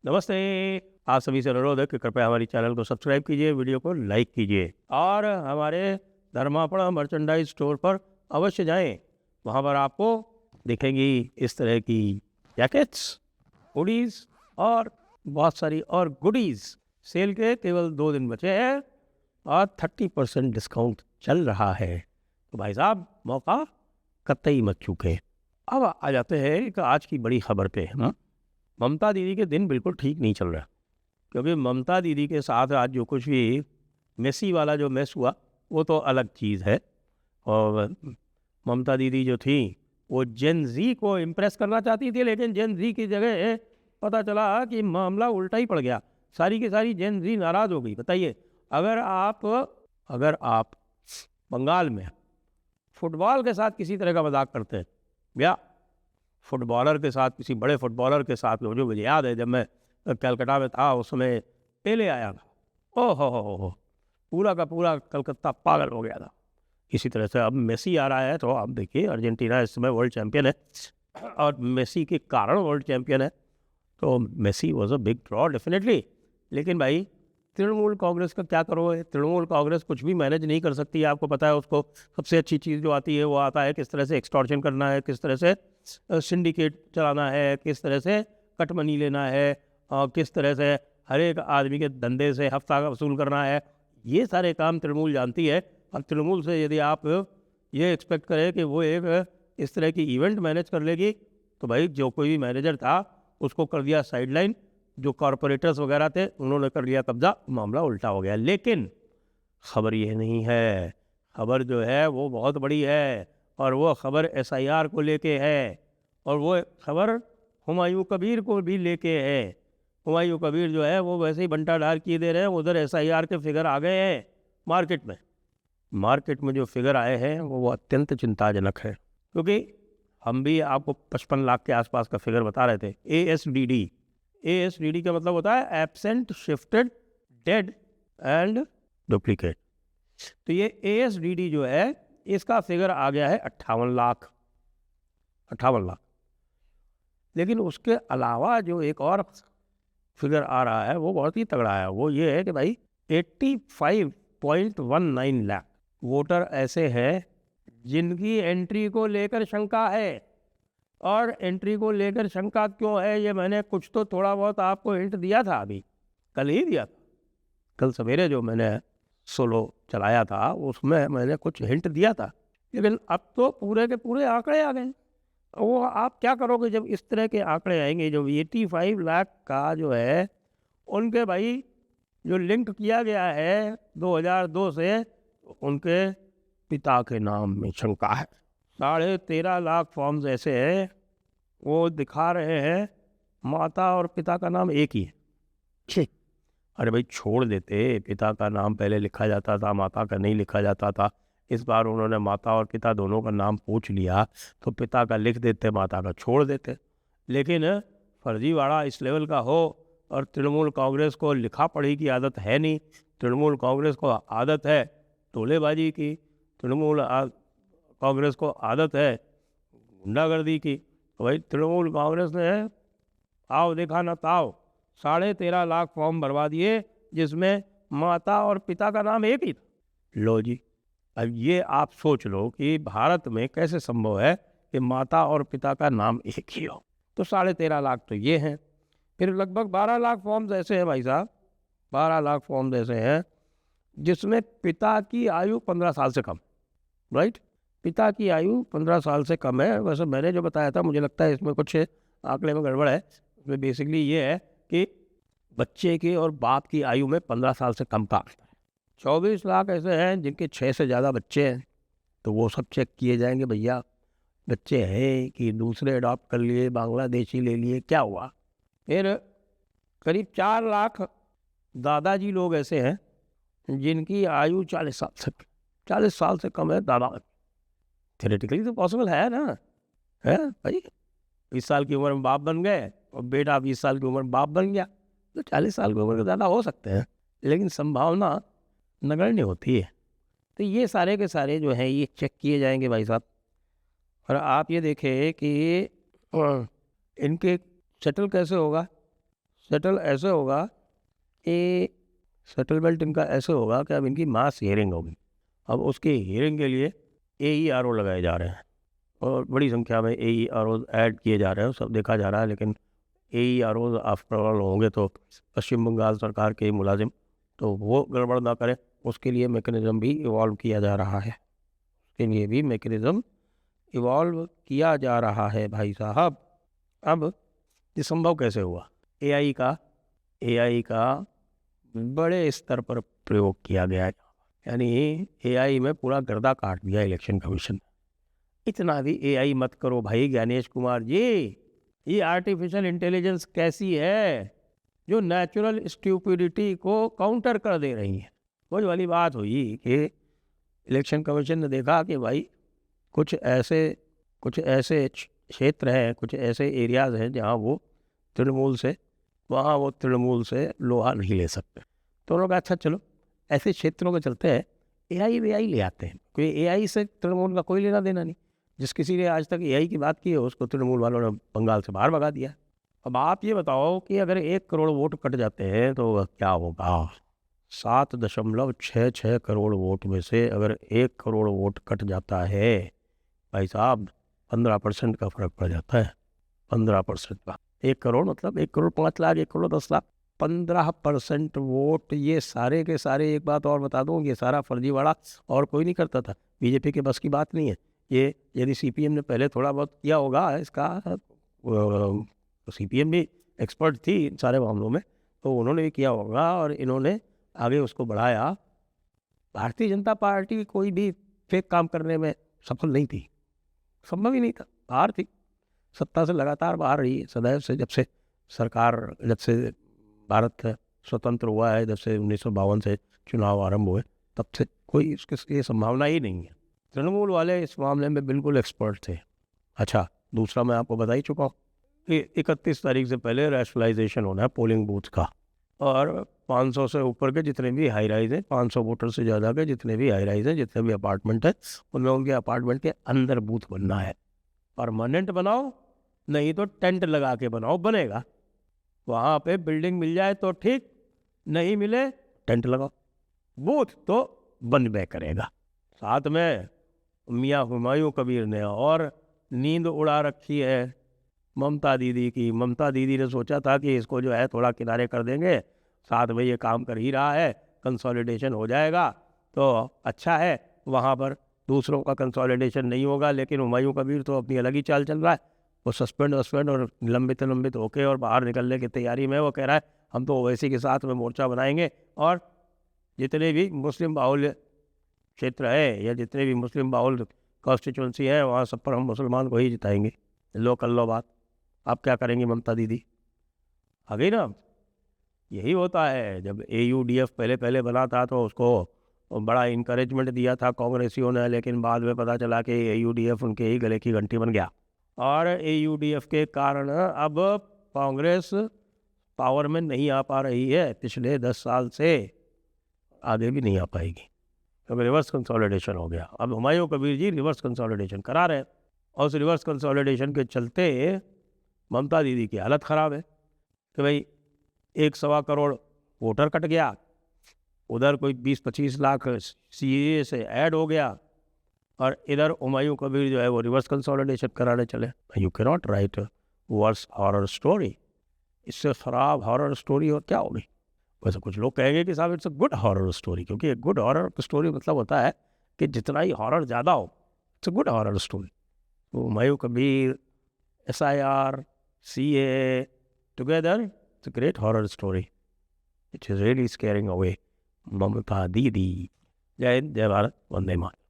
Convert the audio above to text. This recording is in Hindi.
नमस्ते। आप सभी से अनुरोध है कि कृपया हमारी चैनल को सब्सक्राइब कीजिए, वीडियो को लाइक कीजिए और हमारे धर्मापड़ा मर्चेंडाइज स्टोर पर अवश्य जाएं। वहाँ पर आपको दिखेंगी इस तरह की जैकेट्स, हुडीज और बहुत सारी और गुडीज। सेल के केवल 2 दिन बचे हैं और 30% डिस्काउंट चल रहा है। तो भाई साहब, मौका कतई मत चूके। अब आ जाते हैं एक आज की बड़ी खबर पे। ममता दीदी के दिन बिल्कुल ठीक नहीं चल रहा, क्योंकि ममता दीदी के साथ आज जो कुछ भी मेसी वाला जो मेस हुआ वो तो अलग चीज़ है। और ममता दीदी जो थी वो जेन जी को इम्प्रेस करना चाहती थी, लेकिन जेन जी की जगह पता चला कि मामला उल्टा ही पड़ गया। सारी की सारी जेन जी नाराज़ हो गई। बताइए, अगर आप बंगाल में फुटबॉल के साथ किसी तरह का मजाक करते हैं या फुटबॉलर के साथ, किसी बड़े फुटबॉलर के साथ, जो मुझे याद है जब मैं कलकत्ता में था उस समय पेले आया था, ओ हो, पूरा का पूरा कलकत्ता पागल हो गया था। इसी तरह से अब मेसी आ रहा है, तो आप देखिए अर्जेंटीना इस समय वर्ल्ड चैंपियन है और मेसी के कारण वर्ल्ड चैंपियन है, तो Messi was a big draw definitely. लेकिन भाई, तृणमूल कांग्रेस का क्या करोगे? तृणमूल कांग्रेस कुछ भी मैनेज नहीं कर सकती है। आपको पता है, उसको सबसे अच्छी चीज़ जो आती है वो आता है किस तरह से एक्सटॉर्शन करना है, किस तरह से सिंडिकेट चलाना है, किस तरह से कट मनी लेना है, और किस तरह से हर एक आदमी के धंधे से हफ्ता का वसूल करना है। ये सारे काम तृणमूल जानती है। और तृणमूल से यदि आप ये एक्सपेक्ट करें कि वो एक इस तरह की इवेंट मैनेज कर लेगी, तो भाई जो कोई भी मैनेजर था उसको कर दिया साइडलाइन, जो कॉरपोरेटर्स वगैरह थे उन्होंने कर लिया कब्जा, मामला उल्टा हो गया। लेकिन खबर ये नहीं है, खबर जो है वो बहुत बड़ी है और वो खबर एसआईआर को लेके है और वो खबर हुमायूं कबीर को भी लेके है। हुमायूं कबीर जो है वो वैसे ही बंटा ढार किए दे रहे हैं। उधर एसआईआर के फिगर आ गए हैं मार्केट में जो फिगर आए हैं वो अत्यंत चिंताजनक है, क्योंकि हम भी आपको 55 लाख के आसपास का फिगर बता रहे थे। एएसडीडी का मतलब होता है absent, shifted, dead and duplicate. तो ये एएसडीडी जो है इसका फिगर आ गया है 58 लाख। लेकिन उसके अलावा जो एक और फिगर आ रहा है वो बहुत ही तगड़ा है। वो ये है कि भाई 85.19 लाख वोटर ऐसे हैं जिनकी एंट्री को लेकर शंका है। और एंट्री को लेकर शंका क्यों है, ये मैंने कुछ तो थोड़ा बहुत आपको हिंट दिया था, अभी कल ही दिया था। कल सवेरे जो मैंने सोलो चलाया था उसमें मैंने कुछ हिंट दिया था, लेकिन अब तो पूरे के पूरे आंकड़े आ गए। वो आप क्या करोगे जब इस तरह के आंकड़े आएंगे? जो 85 लाख का जो है उनके भाई जो लिंक किया गया है 2002 से, उनके पिता के नाम में शंका है। 13.5 लाख फॉर्म्स ऐसे हैं वो दिखा रहे हैं माता और पिता का नाम एक ही है। अरे भाई छोड़ देते, पिता का नाम पहले लिखा जाता था, माता का नहीं लिखा जाता था। इस बार उन्होंने माता और पिता दोनों का नाम पूछ लिया, तो पिता का लिख देते, माता का छोड़ देते। लेकिन फर्जीवाड़ा इस लेवल का हो, और तृणमूल कांग्रेस को लिखा पढ़ी की आदत है नहीं। तृणमूल कांग्रेस को आदत है टोलेबाजी की, कांग्रेस को आदत है गुंडागर्दी की। तो भाई तृणमूल कांग्रेस ने आओ देखा ना ताओ 13.5 लाख फॉर्म भरवा दिए जिसमें माता और पिता का नाम एक ही था। लो जी, अब ये आप सोच लो कि भारत में कैसे संभव है कि माता और पिता का नाम एक ही हो। तो 13.5 लाख तो ये हैं। फिर लगभग 12 लाख फॉर्म्स ऐसे हैं भाई साहब, 12 लाख फॉर्म्स ऐसे हैं जिसमें पिता की आयु 15 साल से कम। राइट, पिता की आयु 15 साल से कम है। वैसे मैंने जो बताया था, मुझे लगता है इसमें कुछ आंकड़े में गड़बड़ है। इसमें बेसिकली ये है कि बच्चे की और बाप की आयु में 15 साल से कम का अंतर है। 24 लाख ऐसे हैं जिनके 6 से ज़्यादा बच्चे हैं, तो वो सब चेक किए जाएंगे भैया, बच्चे हैं कि दूसरे अडॉप्ट कर लिए, बांग्लादेशी ले लिए, क्या हुआ। फिर करीब 4 लाख दादाजी लोग ऐसे हैं जिनकी आयु 40 साल से कम है। दादा थ्योरेटिकली तो पॉसिबल है ना, है भाई। 20 साल की उम्र में बाप बन गए और बेटा 20 साल की उम्र में बाप बन गया, तो 40 साल की उम्र के ज़्यादा हो सकते हैं, लेकिन संभावना नगण्य होती है। तो ये सारे के सारे जो हैं ये चेक किए जाएंगे भाई साहब। और आप ये देखें कि इनके सेटल कैसे होगा। सेटल ऐसे होगा कि सेटलमेंट इनका ऐसे होगा कि अब इनकी मास हियरिंग होगी। अब उसकी हियरिंग के लिए AERO लगाए जा रहे हैं और बड़ी संख्या में AERO ऐड किए जा रहे हैं, सब देखा जा रहा है। लेकिन AERO आफ्टर ऑल होंगे तो पश्चिम बंगाल सरकार के मुलाजिम, तो वो गड़बड़ ना करें, उसके लिए मैकेनिज़्म भी इवॉल्व किया जा रहा है। उसके लिए भी मैकेनिज़्म इवॉल्व किया जा रहा है भाई साहब। अब ये संभव कैसे हुआ? AI का बड़े स्तर पर प्रयोग किया गया है। यानी AI में पूरा गर्दा काट दिया इलेक्शन कमीशन। इतना भी AI मत करो भाई ज्ञानेश कुमार जी। ये आर्टिफिशियल इंटेलिजेंस कैसी है जो नेचुरल स्ट्यूपिडिटी को काउंटर कर दे रही है। वही वाली बात हुई कि इलेक्शन कमीशन ने देखा कि भाई कुछ ऐसे क्षेत्र हैं, कुछ ऐसे एरियाज हैं जहाँ वो तृणमूल से लोहा नहीं ले सकते। तो उन्होंने कहा अच्छा चलो ऐसे क्षेत्रों में चलते हैं, AI ले आते हैं। कोई AI से तृणमूल का कोई लेना देना नहीं। जिस किसी ने आज तक AI की बात की है उसको तृणमूल वालों ने बंगाल से बाहर भगा दिया। अब आप ये बताओ कि अगर 1 करोड़ वोट कट जाते हैं तो क्या होगा? 7.66 करोड़ वोट में से अगर 1 करोड़ वोट कट जाता है भाई साहब, 15% का फर्क पड़ जाता है। 15% का 1 करोड़ मतलब 1 करोड़ 5 लाख, 1 करोड़ 10 लाख, 15% वोट। ये सारे के सारे, एक बात और बता दूं, ये सारा फर्जीवाड़ा और कोई नहीं करता था। बीजेपी के बस की बात नहीं है ये। यदि CPM ने पहले थोड़ा बहुत किया होगा इसका, CPM भी एक्सपर्ट थी इन सारे मामलों में, तो उन्होंने भी किया होगा और इन्होंने आगे उसको बढ़ाया। भारतीय जनता पार्टी कोई भी फेक काम करने में सफल नहीं थी, संभव ही नहीं था। बाहर थी, सत्ता से लगातार बाहर रही है सदैव से। जब से भारत स्वतंत्र हुआ है, जब से 1952 से चुनाव आरंभ हुए, तब से कोई इसकी संभावना ही नहीं है। तृणमूल वाले इस मामले में बिल्कुल एक्सपर्ट थे। अच्छा, दूसरा मैं आपको बता ही चुका हूँ कि 31 तारीख से पहले रैशनलाइजेशन होना है पोलिंग बूथ का, और 500 से ऊपर के जितने भी हाई राइज हैं, 500 वोटर से ज़्यादा के जितने भी हाई राइज हैं, जितने भी अपार्टमेंट हैं, उनमें उनके अपार्टमेंट के अंदर बूथ बनना है। परमानेंट बनाओ, नहीं तो टेंट लगा के बनाओ, बनेगा। वहाँ पे बिल्डिंग मिल जाए तो ठीक, नहीं मिले टेंट लगाओ, बूथ तो बनबे करेगा। साथ में मियाँ हुमायूं कबीर ने और नींद उड़ा रखी है ममता दीदी की। ममता दीदी ने सोचा था कि इसको जो है थोड़ा किनारे कर देंगे, साथ में ये काम कर ही रहा है, कंसोलिडेशन हो जाएगा तो अच्छा है, वहाँ पर दूसरों का कंसोलिडेशन नहीं होगा। लेकिन हुमायूं कबीर तो अपनी अलग ही चाल चल रहा है। वो सस्पेंड और लंबित होके और बाहर निकलने की तैयारी में। वो कह रहा है हम तो ओवैसी के साथ में मोर्चा बनाएंगे और जितने भी मुस्लिम बाहुल्य क्षेत्र है या जितने भी मुस्लिम बाहुल्य कॉन्स्टिट्यूंसी है, वहाँ सब पर हम मुसलमान को ही जिताएंगे। लो कर लो बात। आप क्या करेंगी ममता दीदी? आ गई ना। यही होता है। जब AUDF पहले बना था तो उसको बड़ा इनकरेजमेंट दिया था कांग्रेसियों ने, लेकिन बाद में पता चला कि AUDF उनके ही गले की घंटी बन गया। और AUDF के कारण अब कांग्रेस पावर में नहीं आ पा रही है पिछले 10 साल से, आगे भी नहीं आ पाएगी। अब रिवर्स कंसोलिडेशन हो गया। अब हुमायूं कबीर जी रिवर्स कंसोलिडेशन करा रहे हैं और उस रिवर्स कंसोलिडेशन के चलते ममता दीदी की हालत ख़राब है कि भाई 1.25 करोड़ वोटर कट गया, उधर कोई 20-25 लाख CAA से ऐड हो गया, और इधर हुमायूं कबीर जो है वो रिवर्स कंसोलिडेशन कराने चले। You can not write worse horror story. इससे ख़राब हॉरर स्टोरी और क्या होगी? वैसे कुछ लोग कहेंगे कि साहब it's a good horror story, क्योंकि एक गुड हॉरर स्टोरी मतलब होता है कि जितना ही हॉरर ज़्यादा हो, it's a good horror story. तो Humayun Kabir, SIR, CAA together, it's a great horror story. It is really scaring away Mamata Didi. जय हिंद, जय भारत, वंदे मातरम।